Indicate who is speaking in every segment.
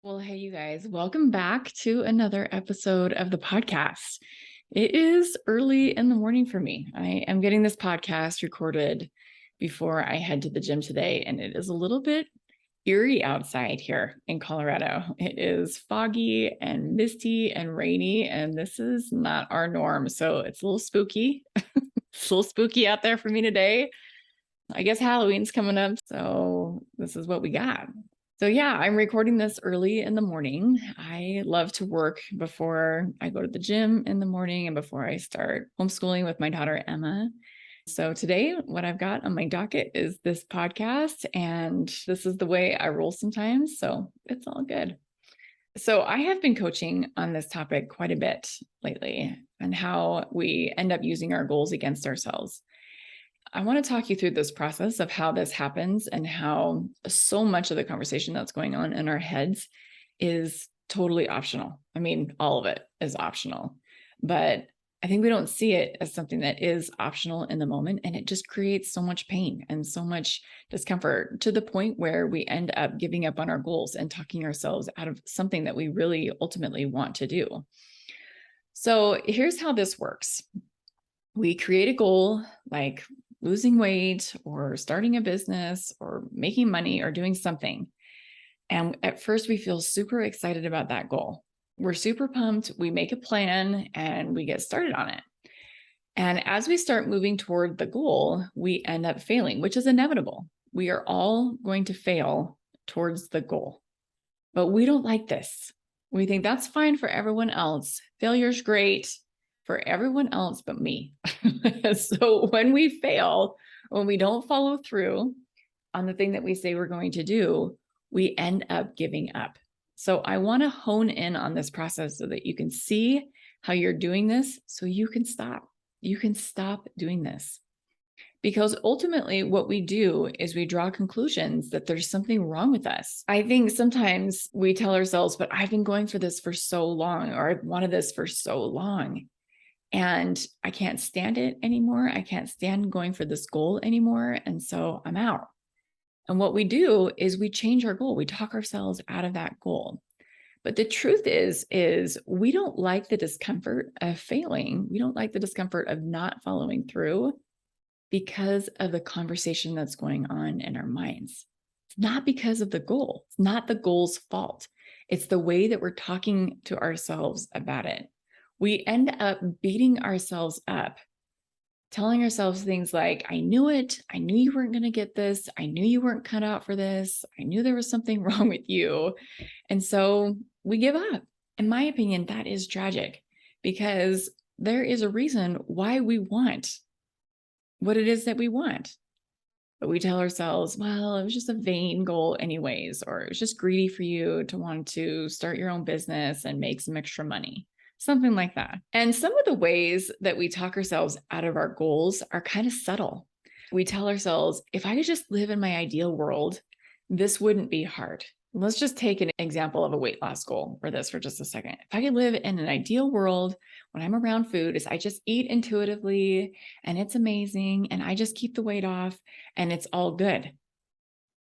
Speaker 1: Well, hey, you guys, welcome back to another episode of the podcast. It is early in the morning for me. I am getting this podcast recorded before I head to the gym today, and it is a little bit eerie outside here in Colorado. It is foggy and misty and rainy, and this is not our norm. So it's a little spooky. It's a little spooky out there for me today. I guess Halloween's coming up, so this is what we got. So yeah, I'm recording this early in the morning. I love to work before I go to the gym in the morning and before I start homeschooling with my daughter, Emma. So today, what I've got on my docket is this podcast, and this is the way I roll sometimes. So it's all good. So I have been coaching on this topic quite a bit lately and how we end up using our goals against ourselves. I want to talk you through this process of how this happens and how so much of the conversation that's going on in our heads is totally optional. I mean, all of it is optional, but I think we don't see it as something that is optional in the moment. And it just creates so much pain and so much discomfort to the point where we end up giving up on our goals and talking ourselves out of something that we really ultimately want to do. So here's how this works. We create a goal like losing weight or starting a business or making money or doing something. And at first we feel super excited about that goal. We're super pumped. We make a plan and we get started on it. And as we start moving toward the goal, we end up failing, which is inevitable. We are all going to fail towards the goal, but we don't like this. We think that's fine for everyone else. Failure's great for everyone else but me. So when we fail, when we don't follow through on the thing that we say we're going to do, we end up giving up. So I want to hone in on this process so that you can see how you're doing this so you can stop. You can stop doing this. Because ultimately what we do is we draw conclusions that there's something wrong with us. I think sometimes we tell ourselves, but I've been going for this for so long, or I've wanted this for so long. And I can't stand it anymore. I can't stand going for this goal anymore. And so I'm out. And what we do is we change our goal. We talk ourselves out of that goal. But the truth is we don't like the discomfort of failing. We don't like the discomfort of not following through because of the conversation that's going on in our minds. It's not because of the goal. It's not the goal's fault. It's the way that we're talking to ourselves about it. We end up beating ourselves up, telling ourselves things like, I knew it. I knew you weren't going to get this. I knew you weren't cut out for this. I knew there was something wrong with you. And so we give up. In my opinion, that is tragic because there is a reason why we want what it is that we want. But we tell ourselves, well, it was just a vain goal anyways, or it was just greedy for you to want to start your own business and make some extra money. Something like that. And some of the ways that we talk ourselves out of our goals are kind of subtle. We tell ourselves, if I could just live in my ideal world, this wouldn't be hard. Let's just take an example of a weight loss goal for this for just a second. If I could live in an ideal world when I'm around food, is I just eat intuitively and it's amazing and I just keep the weight off and it's all good.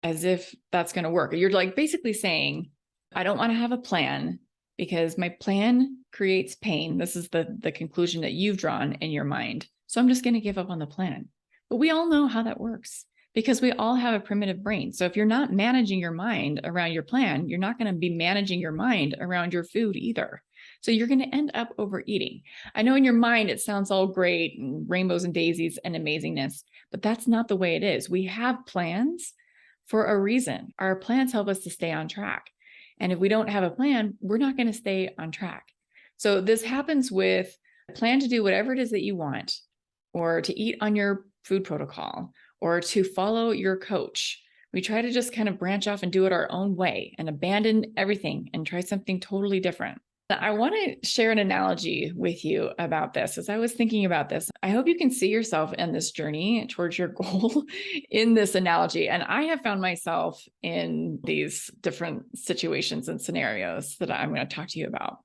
Speaker 1: As if that's going to work. You're like basically saying, I don't want to have a plan because my plan creates pain. This is the conclusion that you've drawn in your mind. So I'm just going to give up on the plan. But we all know how that works because we all have a primitive brain. So if you're not managing your mind around your plan, you're not going to be managing your mind around your food either. So you're going to end up overeating. I know in your mind, it sounds all great and rainbows and daisies and amazingness, but that's not the way it is. We have plans for a reason. Our plans help us to stay on track. And if we don't have a plan, we're not going to stay on track. So this happens with a plan to do whatever it is that you want, or to eat on your food protocol, or to follow your coach. We try to just kind of branch off and do it our own way and abandon everything and try something totally different. I want to share an analogy with you about this. As I was thinking about this, I hope you can see yourself in this journey towards your goal in this analogy. And I have found myself in these different situations and scenarios that I'm going to talk to you about.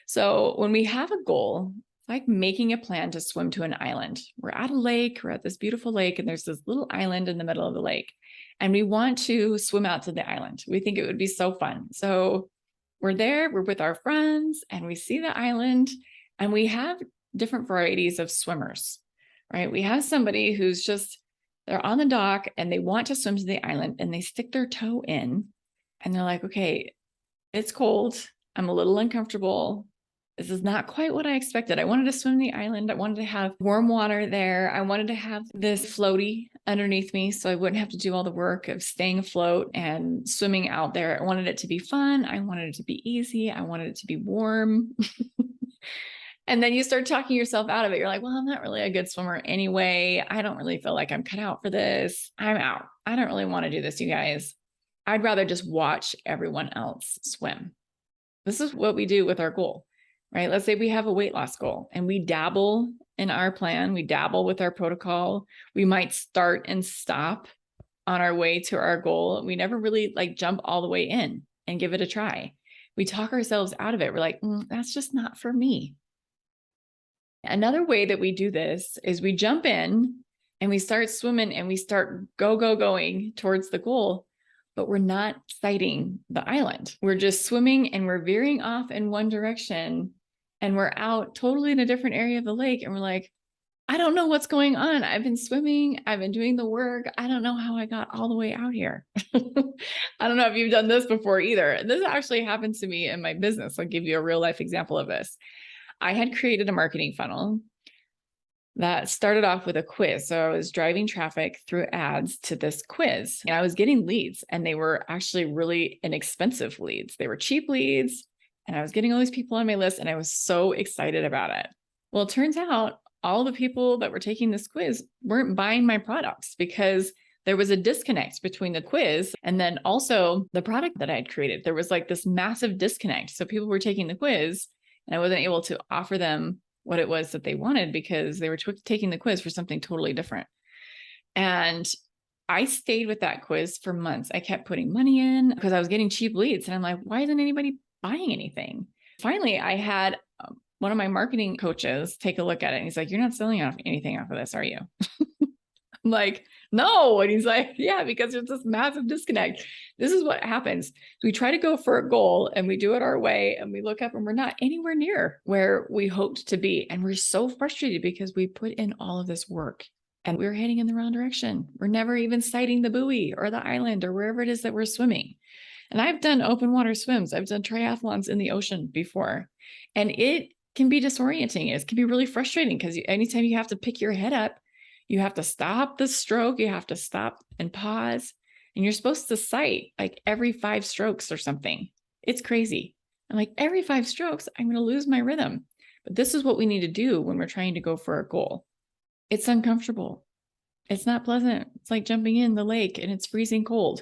Speaker 1: So when we have a goal, like making a plan to swim to an island. We're at a lake, we're at this beautiful lake, and there's this little island in the middle of the lake. And we want to swim out to the island. We think it would be so fun. So we're there, we're with our friends, and we see the island, and we have different varieties of swimmers, right? We have somebody who's just, they're on the dock and they want to swim to the island, and they stick their toe in and they're like, okay, it's cold. I'm a little uncomfortable. This is not quite what I expected. I wanted to swim the island. I wanted to have warm water there. I wanted to have this floaty underneath me so I wouldn't have to do all the work of staying afloat and swimming out there. I wanted it to be fun. I wanted it to be easy. I wanted it to be warm. And then you start talking yourself out of it. You're like, well, I'm not really a good swimmer anyway. I don't really feel like I'm cut out for this. I'm out. I don't really want to do this, you guys. I'd rather just watch everyone else swim. This is what we do with our goal, right? Let's say we have a weight loss goal and we dabble in our plan. We dabble with our protocol. We might start and stop on our way to our goal. We never really like jump all the way in and give it a try. We talk ourselves out of it. We're like, that's just not for me. Another way that we do this is we jump in and we start swimming and we start going towards the goal, but we're not sighting the island. We're just swimming and we're veering off in one direction and we're out totally in a different area of the lake. And we're like, I don't know what's going on. I've been swimming. I've been doing the work. I don't know how I got all the way out here. I don't know if you've done this before either. This actually happened to me in my business. I'll give you a real life example of this. I had created a marketing funnel that started off with a quiz. So I was driving traffic through ads to this quiz and I was getting leads, and they were actually really inexpensive leads. They were cheap leads, and I was getting all these people on my list, and I was so excited about it. Well, it turns out all the people that were taking this quiz weren't buying my products because there was a disconnect between the quiz and then also the product that I had created. There was like this massive disconnect. So people were taking the quiz and I wasn't able to offer them what it was that they wanted because they were taking the quiz for something totally different. And I stayed with that quiz for months. I kept putting money in because I was getting cheap leads. And I'm like, why isn't anybody buying anything? Finally, I had one of my marketing coaches take a look at it. And he's like, you're not selling anything off of this, are you? I'm like, no. And he's like, yeah, because there's this massive disconnect. This is what happens. We try to go for a goal and we do it our way and we look up and we're not anywhere near where we hoped to be. And we're so frustrated because we put in all of this work and we're heading in the wrong direction. We're never even sighting the buoy or the island or wherever it is that we're swimming. And I've done open water swims. I've done triathlons in the ocean before. And it can be disorienting. It can be really frustrating because anytime you have to pick your head up, you have to stop the stroke. You have to stop and pause. And you're supposed to sight like every 5 strokes or something. It's crazy. I'm like, every 5 strokes, I'm going to lose my rhythm. But this is what we need to do when we're trying to go for a goal. It's uncomfortable. It's not pleasant. It's like jumping in the lake and it's freezing cold.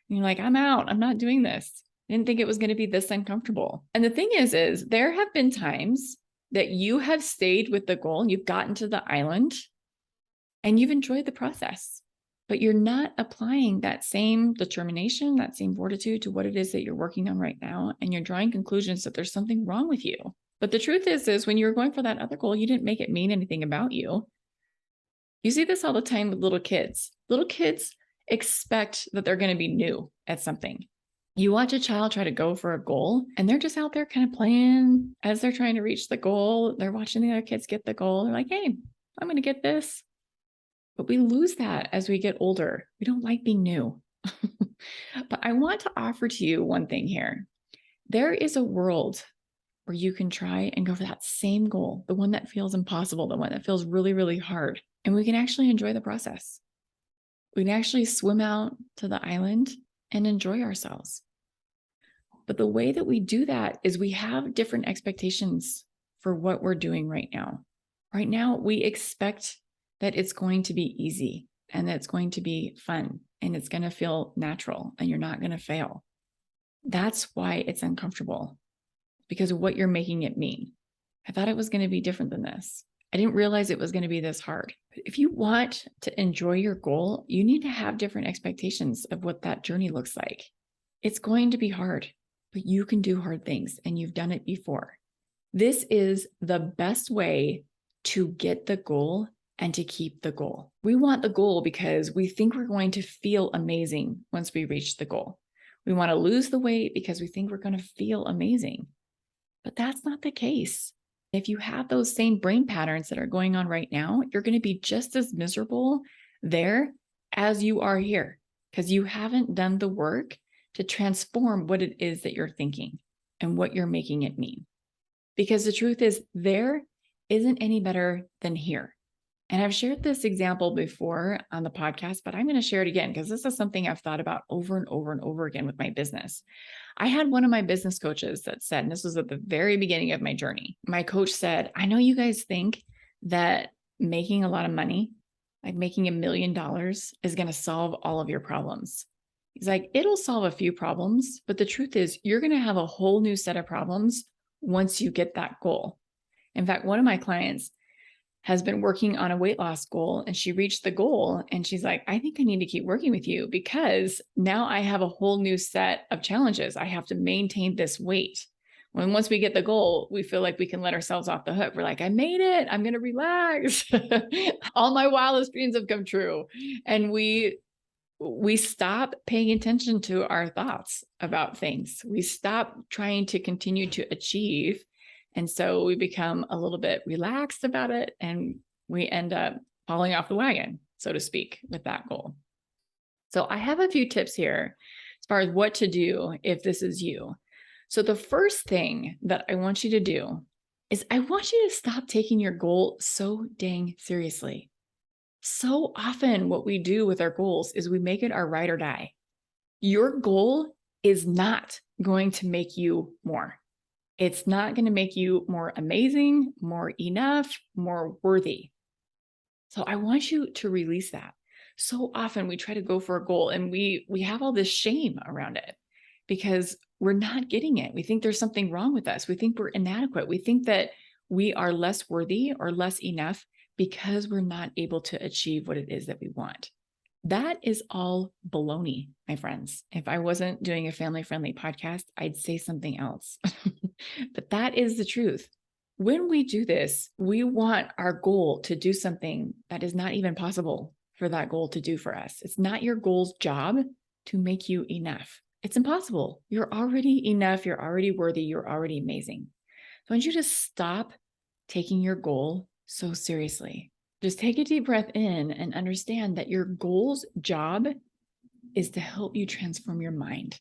Speaker 1: And you're like, I'm out. I'm not doing this. I didn't think it was going to be this uncomfortable. And the thing is there have been times that you have stayed with the goal and you've gotten to the island and you've enjoyed the process, but you're not applying that same determination, that same fortitude to what it is that you're working on right now. And you're drawing conclusions that there's something wrong with you. But the truth is when you were going for that other goal, you didn't make it mean anything about you. You see this all the time with little kids. Little kids expect that they're going to be new at something. You watch a child try to go for a goal and they're just out there kind of playing as they're trying to reach the goal. They're watching the other kids get the goal. They're like, hey, I'm going to get this. But we lose that as we get older. We don't like being new. But I want to offer to you one thing here. There is a world where you can try and go for that same goal, the one that feels impossible, the one that feels really, really hard. And we can actually enjoy the process. We can actually swim out to the island and enjoy ourselves. But the way that we do that is we have different expectations for what we're doing right now. Right now, we expect that it's going to be easy and that it's going to be fun and it's going to feel natural and you're not going to fail. That's why it's uncomfortable, because of what you're making it mean. I thought it was going to be different than this. I didn't realize it was going to be this hard. But if you want to enjoy your goal, you need to have different expectations of what that journey looks like. It's going to be hard, but you can do hard things and you've done it before. This is the best way to get the goal and to keep the goal. We want the goal because we think we're going to feel amazing once we reach the goal. We want to lose the weight because we think we're going to feel amazing. But that's not the case. If you have those same brain patterns that are going on right now, you're going to be just as miserable there as you are here because you haven't done the work to transform what it is that you're thinking and what you're making it mean. Because the truth is, there isn't any better than here. And I've shared this example before on the podcast, but I'm going to share it again because this is something I've thought about over and over and over again with my business. I had one of my business coaches that said, and this was at the very beginning of my journey, my coach said, I know you guys think that making a lot of money, like making $1 million, is going to solve all of your problems. He's like, it'll solve a few problems, but the truth is you're going to have a whole new set of problems once you get that goal. In fact, one of my clients has been working on a weight loss goal and she reached the goal and she's like, I think I need to keep working with you because now I have a whole new set of challenges. I have to maintain this weight. Once we get the goal, we feel like we can let ourselves off the hook. We're like, I made it. I'm going to relax. All my wildest dreams have come true. And we stop paying attention to our thoughts about things. We stop trying to continue to achieve. And so we become a little bit relaxed about it and we end up falling off the wagon, so to speak, with that goal. So I have a few tips here as far as what to do if this is you. So the first thing that I want you to do is I want you to stop taking your goal so dang seriously. So often what we do with our goals is we make it our ride or die. Your goal is not going to make you more. It's not going to make you more amazing, more enough, more worthy. So I want you to release that. So often we try to go for a goal and we have all this shame around it because we're not getting it. We think there's something wrong with us. We think we're inadequate. We think that we are less worthy or less enough because we're not able to achieve what it is that we want. That is all baloney, my friends. If I wasn't doing a family-friendly podcast, I'd say something else. But that is the truth. When we do this, we want our goal to do something that is not even possible for that goal to do for us. It's not your goal's job to make you enough. It's impossible. You're already enough. You're already worthy. You're already amazing. So I want you to stop taking your goal so seriously. Just take a deep breath in and understand that your goal's job is to help you transform your mind.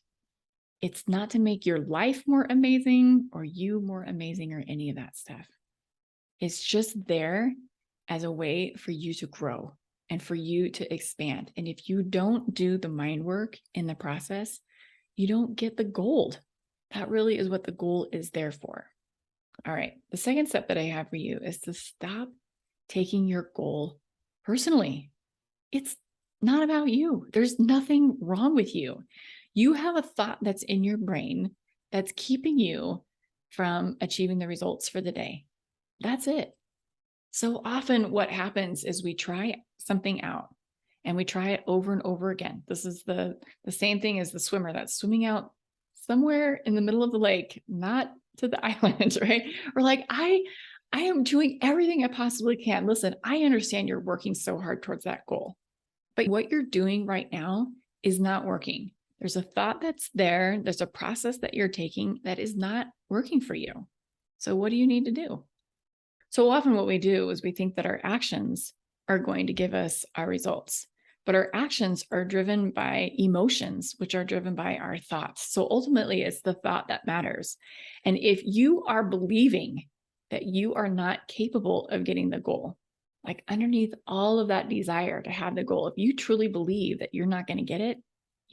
Speaker 1: It's not to make your life more amazing or you more amazing or any of that stuff. It's just there as a way for you to grow and for you to expand. And if you don't do the mind work in the process, you don't get the gold. That really is what the goal is there for. All right. The second step that I have for you is to stop taking your goal personally. It's not about you. There's nothing wrong with you. You have a thought that's in your brain that's keeping you from achieving the results for the day. That's it. So often what happens is we try something out and we try it over and over again. This is the same thing as the swimmer that's swimming out somewhere in the middle of the lake, not to the island, right? Or like, I am doing everything I possibly can. Listen, I understand you're working so hard towards that goal, but what you're doing right now is not working. There's a thought that's there. There's a process that you're taking that is not working for you. So what do you need to do? So often what we do is we think that our actions are going to give us our results, but our actions are driven by emotions, which are driven by our thoughts. So ultimately it's the thought that matters. And if you are believing that you are not capable of getting the goal, like underneath all of that desire to have the goal, if you truly believe that you're not going to get it,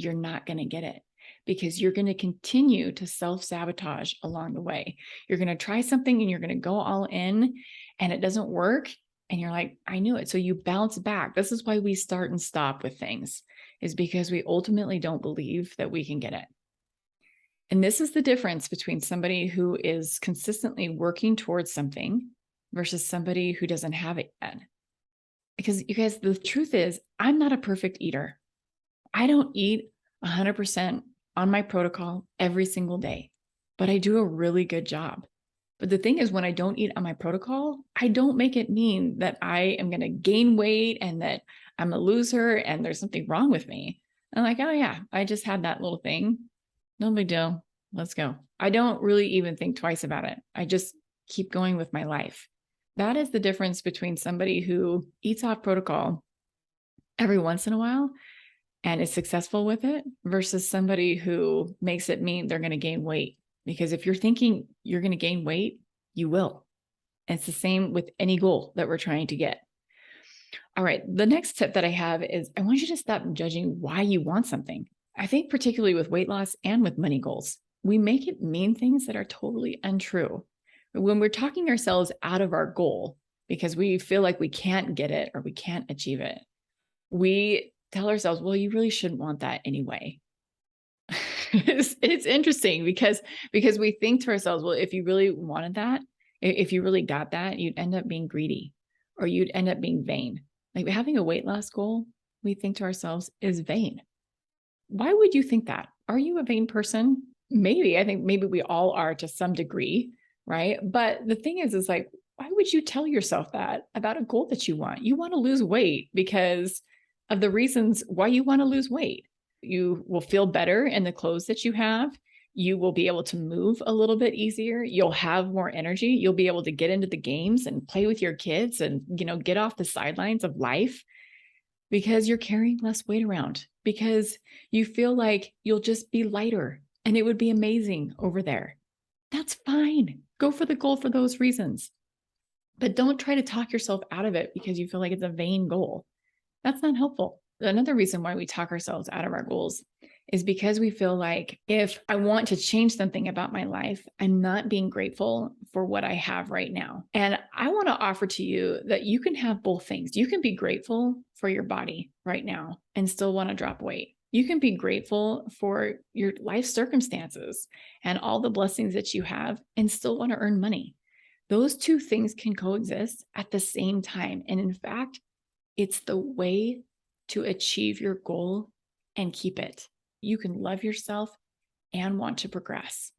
Speaker 1: you're not going to get it because you're going to continue to self-sabotage along the way. You're going to try something and you're going to go all in and it doesn't work. And you're like, I knew it. So you bounce back. This is why we start and stop with things, is because we ultimately don't believe that we can get it. And this is the difference between somebody who is consistently working towards something versus somebody who doesn't have it yet. Because you guys, the truth is, I'm not a perfect eater. I don't eat 100% on my protocol every single day, but I do a really good job. But the thing is, when I don't eat on my protocol, I don't make it mean that I am going to gain weight and that I'm a loser and there's something wrong with me. I'm like, oh yeah, I just had that little thing. No big deal. Let's go. I don't really even think twice about it. I just keep going with my life. That is the difference between somebody who eats off protocol every once in a while and is successful with it versus somebody who makes it mean they're going to gain weight. Because if you're thinking you're going to gain weight, you will. And it's the same with any goal that we're trying to get. All right. The next tip that I have is I want you to stop judging why you want something. I think particularly with weight loss and with money goals, we make it mean things that are totally untrue. When we're talking ourselves out of our goal because we feel like we can't get it or we can't achieve it, we tell ourselves, well, you really shouldn't want that anyway. It's interesting because we think to ourselves, well, if you really wanted that, if you really got that, you'd end up being greedy or you'd end up being vain. Like having a weight loss goal, we think to ourselves is vain. Why would you think that? Are you a vain person? Maybe. I think maybe we all are to some degree, right? But the thing is like, why would you tell yourself that about a goal that you want? You want to lose weight because of the reasons why you want to lose weight. You will feel better in the clothes that you have. You will be able to move a little bit easier. You'll have more energy. You'll be able to get into the games and play with your kids and, get off the sidelines of life because you're carrying less weight around, because you feel like you'll just be lighter and it would be amazing over there. That's fine. Go for the goal for those reasons. But don't try to talk yourself out of it because you feel like it's a vain goal. That's not helpful. Another reason why we talk ourselves out of our goals is because we feel like if I want to change something about my life, I'm not being grateful for what I have right now. And I want to offer to you that you can have both things. You can be grateful for your body right now and still want to drop weight. You can be grateful for your life circumstances and all the blessings that you have and still want to earn money. Those two things can coexist at the same time. And in fact, it's the way to achieve your goal and keep it. You can love yourself and want to progress.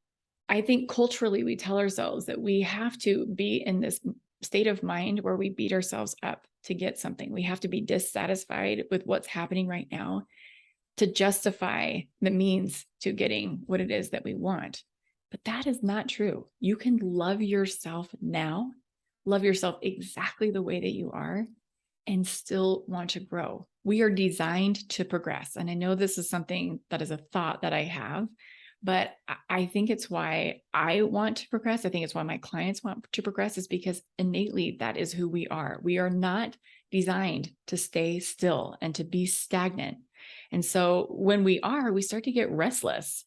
Speaker 1: I think culturally, we tell ourselves that we have to be in this state of mind where we beat ourselves up to get something. We have to be dissatisfied with what's happening right now to justify the means to getting what it is that we want. But that is not true. You can love yourself now, love yourself exactly the way that you are, and still want to grow. We are designed to progress. And I know this is something that is a thought that I have, but I think it's why I want to progress. I think it's why my clients want to progress, is because innately that is who we are. We are not designed to stay still and to be stagnant. And so when we start to get restless.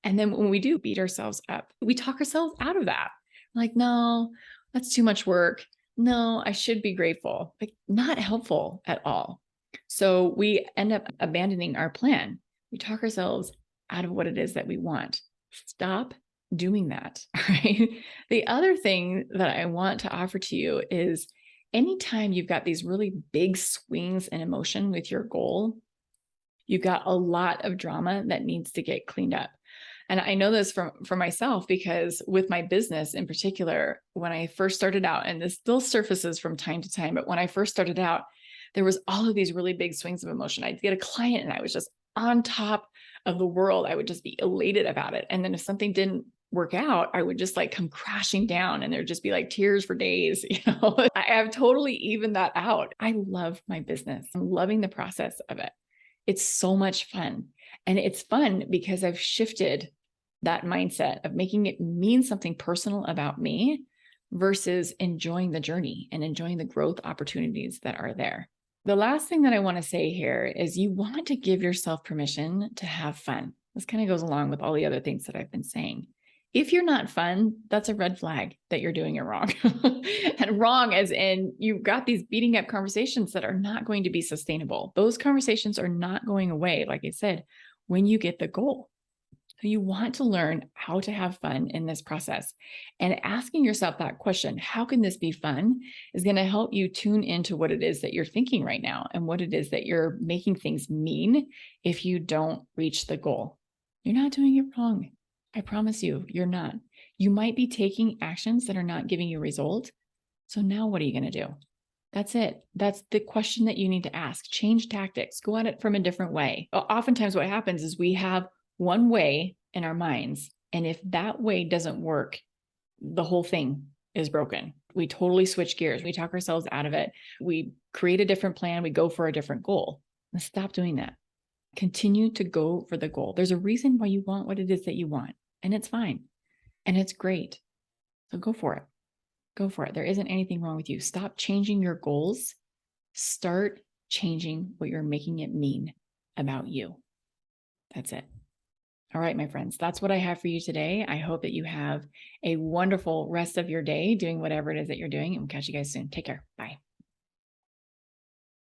Speaker 1: And then when we do beat ourselves up, we talk ourselves out of that. Like, no, that's too much work. No, I should be grateful. Like, not helpful at all. So we end up abandoning our plan. We talk ourselves out of what it is that we want. Stop doing that. Right? The other thing that I want to offer to you is anytime you've got these really big swings in emotion with your goal, you've got a lot of drama that needs to get cleaned up. And I know this from myself, because with my business in particular, when I first started out, and this still surfaces from time to time, but when I first started out, there was all of these really big swings of emotion. I'd get a client and I was just on top of the world. I would just be elated about it. And then if something didn't work out, I would just like come crashing down and there'd just be like tears for days. I have totally evened that out. I love my business. I'm loving the process of it. It's so much fun. And it's fun because I've shifted that mindset of making it mean something personal about me versus enjoying the journey and enjoying the growth opportunities that are there. The last thing that I want to say here is you want to give yourself permission to have fun. This kind of goes along with all the other things that I've been saying. If you're not fun, that's a red flag that you're doing it wrong. And wrong as in you've got these beating up conversations that are not going to be sustainable. Those conversations are not going away, like I said, when you get the goal. So you want to learn how to have fun in this process. And asking yourself that question, how can this be fun, is going to help you tune into what it is that you're thinking right now and what it is that you're making things mean if you don't reach the goal. You're not doing it wrong. I promise you, you're not. You might be taking actions that are not giving you a result. So now what are you going to do? That's it. That's the question that you need to ask. Change tactics. Go at it from a different way. Oftentimes what happens is we have one way in our minds. And if that way doesn't work, the whole thing is broken. We totally switch gears. We talk ourselves out of it. We create a different plan. We go for a different goal. Let's stop doing that. Continue to go for the goal. There's a reason why you want what it is that you want, and it's fine. And it's great. So go for it. Go for it. There isn't anything wrong with you. Stop changing your goals. Start changing what you're making it mean about you. That's it. All right, my friends, that's what I have for you today. I hope that you have a wonderful rest of your day doing whatever it is that you're doing, and we'll catch you guys soon. Take care. Bye.